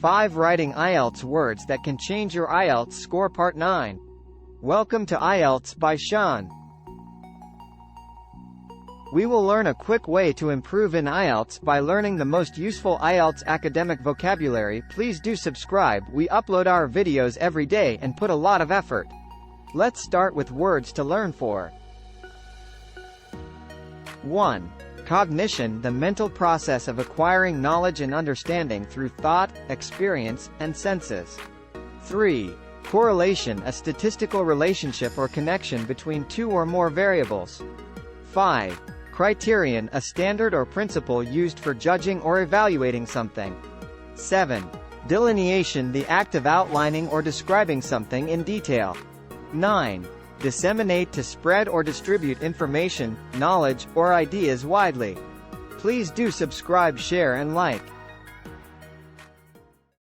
5 Writing IELTS Words That Can Change Your IELTS Score Part 9. Welcome to IELTS by Sean. We will learn a quick way to improve in IELTS by learning the most useful IELTS academic vocabulary. Please do subscribe. We upload our videos every day and put a lot of effort. Let's start with words to learn for. 1. Cognition, the mental process of acquiring knowledge and understanding through thought, experience, and senses. 3. Correlation, a statistical relationship or connection between two or more variables. 5. Criterion, a standard or principle used for judging or evaluating something. 7. Delineation, the act of outlining or describing something in detail. 9. Disseminate, to spread or distribute information, knowledge, or ideas widely. Please do subscribe, share and like.